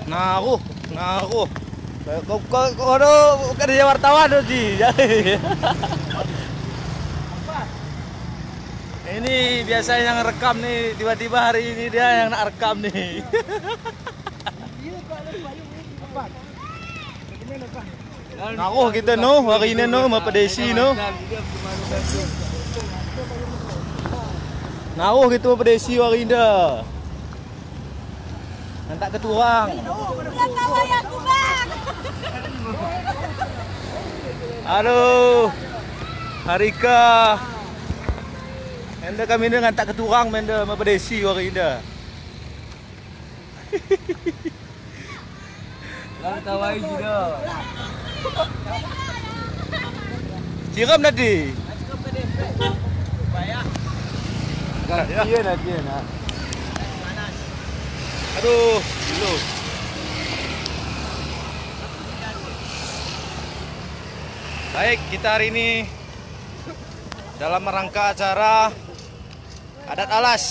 Ngaruh. Kau ada kerja wartawan tu Ji. Ini biasanya yang rekam nih, tiba-tiba hari ini dia yang nak rekam nih. Ngaruh kita no, hari ini no, mapedesi no. Ngaruh kita mapedesi hari ini dah. Nantak keturang. Halo, Harika. Anda kami ni ngantak keturang menda mapedesi hari ini dah. Lang tawai juga. Siram tadi. Gantian nanti nak. Aduh, dulu. Baik, kita hari ini dalam rangka acara adat alas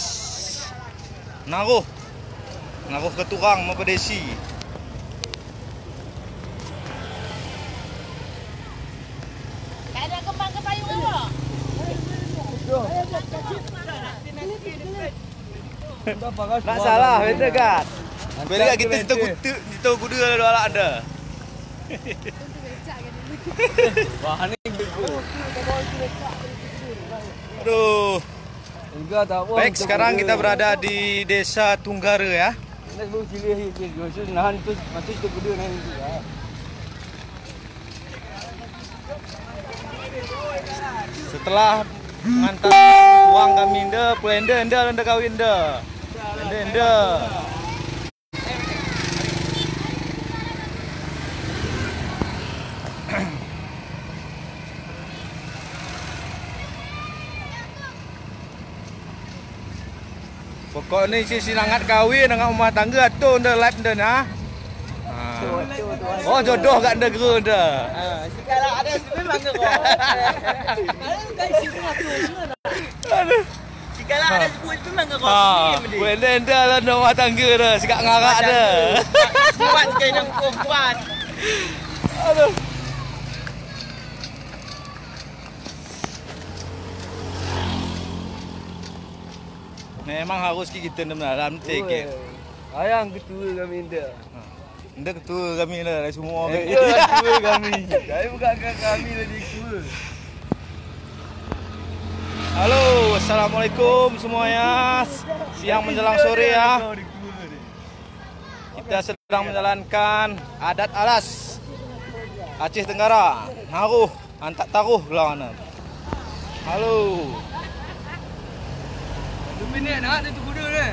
Ngaruh keturang mapedesi. Ada kembang ke payung awak? Tak salah, betul kan? Bila kita kita kudu ada ada. Wah ni. Aduh. Enggak tahu. Baik, sekarang kita berada di Desa Tunggara ya. Nak baru cilih je. Nahan tu masih tu kudu nahan tu. Setelah mengantar uang kami dah, pelenda anda kawin dah. Enda. Pokok ni si sinangat kawin dengan rumah tangga tu anda live anda nah. Oh jodoh kat anda geru anda. Sekarang ada memang ke kau. Kan sini tu semua. Aduh. Sekarang ada sebut memang ke kau. Enda lah rumah tangga dah, sikap ngarak dah. Buat kena perempuan. Aduh. Memang harus kita dalam take. Ayang ketua kami dah. Anda ketua kami dah semua. Ya, ketua kami. Saya bukan kami dah ketua. Halo, assalamualaikum semuanya. Siang menjelang sore ya. Kita sedang menjalankan adat alas Aceh Tenggara. Ngaruh, antak taruh lawan. Halo. Ni nak ada tu kuda ni.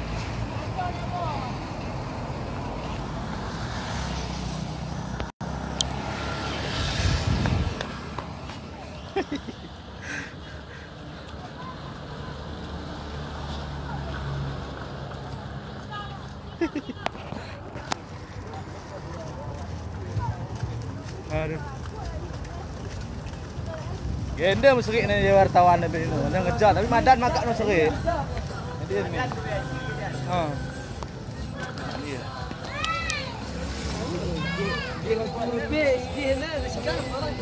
Aduh. Genda meserik ni dia wartawan ni bini tu. Dia ngejar tapi madan makak no serik. Dia ni. Ha. Dia. Dia nak lebih dia nak sekarang orang.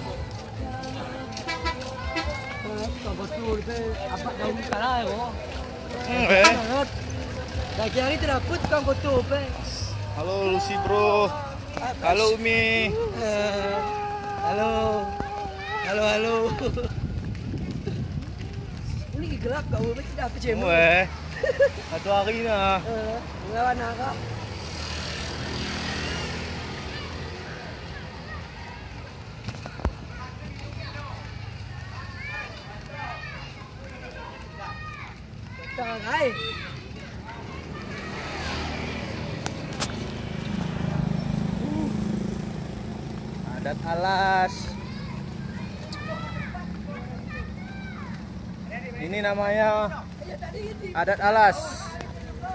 Kau betul ke apa daun kalah yo. Dah hari teraput kau betul pe. Halo Lucy bro. Halo Umi. Halo. Halo. Ini gelap kau mesti dah pecah. Weh. Satu hari nah. Lawan nak. Hai. Adat alas. Ini namanya adat alas.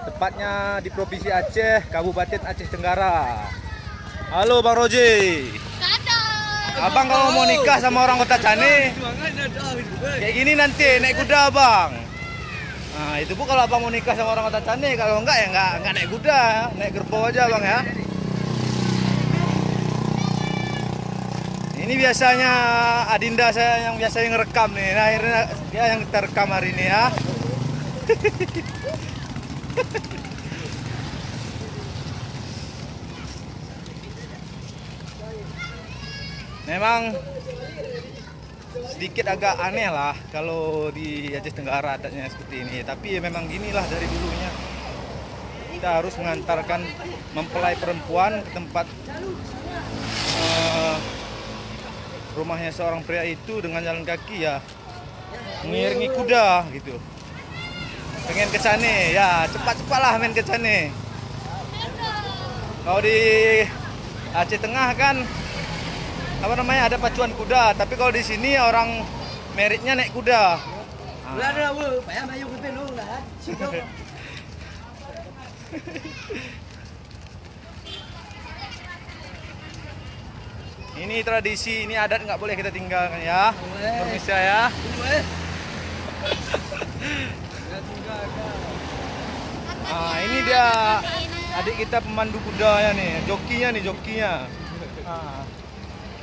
Tepatnya di Provinsi Aceh, Kabupaten Aceh Tenggara. Halo Bang Roji. Abang kalau mau nikah sama orang Kota Cani, kayak gini nanti naik kuda abang. Nah, itu Bu kalau Abang mau nikah sama orang Kota Cane, kalau enggak ya enggak naik kuda, naik kerbau aja Bang ya. Ini biasanya Adinda saya yang biasanya ngerekam nih. Nah, akhirnya dia yang kita rekam hari ini ya. Memang sedikit agak aneh lah kalau di Aceh Tenggara adatnya seperti ini. Tapi ya memang ginilah dari dulunya. Kita harus mengantarkan mempelai perempuan ke tempat rumahnya seorang pria itu dengan jalan kaki ya, mengiringi kuda gitu. Pengen ke sana ya, cepat-cepatlah main ke sana. Kalau di Aceh Tengah kan apa namanya ada pacuan kuda, tapi kalau di sini orang meritnya naik kuda. Ini tradisi, ini adat nggak boleh kita tinggalkan ya, permisi ya. Nah, ini dia adik kita pemandu kudanya nih, jokinya. Nah,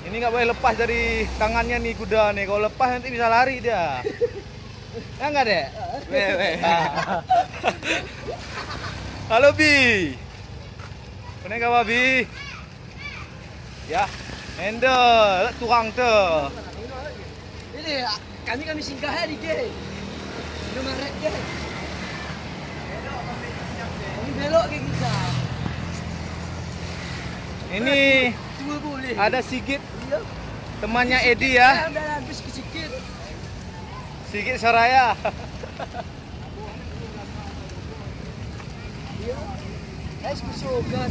ini nggak boleh lepas dari tangannya nih kuda nih, kalau lepas nanti bisa lari dia. Ya nggak deh? Halo Bi, kenapa kabar Bi? Ya. Handle, tukang tu. Ini kami singgah di ke. Nomor ke. Ini belok ke kita. Ini Cuma boleh. ada Sigit, temannya Edi ya. Dah habis sikit. Sigit Saraya. Guys, kusukan.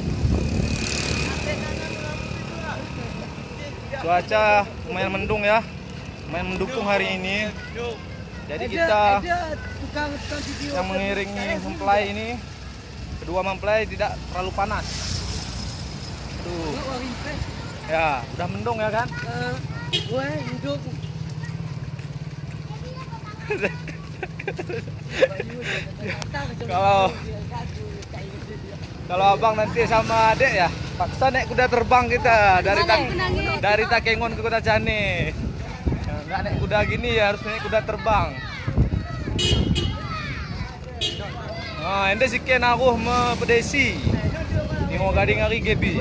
Cuaca lumayan mendung ya, lumayan mendukung hari ini. Jadi kita yang mengiringi mempelai ini, kedua mempelai tidak terlalu panas. Tuh, ya udah mendung ya kan? Kalau abang nanti sama adek ya, paksa naik kuda terbang kita dari Takengon ke Kota Cane. Nggak naik kuda gini ya, harus naik kuda terbang. Nah, ende sikian aku me pedesi. Ni mau gading hari gebi.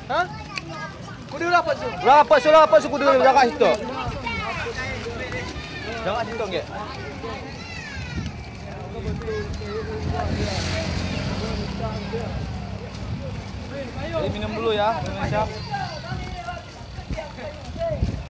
Hah? Kudu dapat su. Dapat su kudu jaga situ. Jaga situ nggak? Jadi minum dulu ya, Indonesia.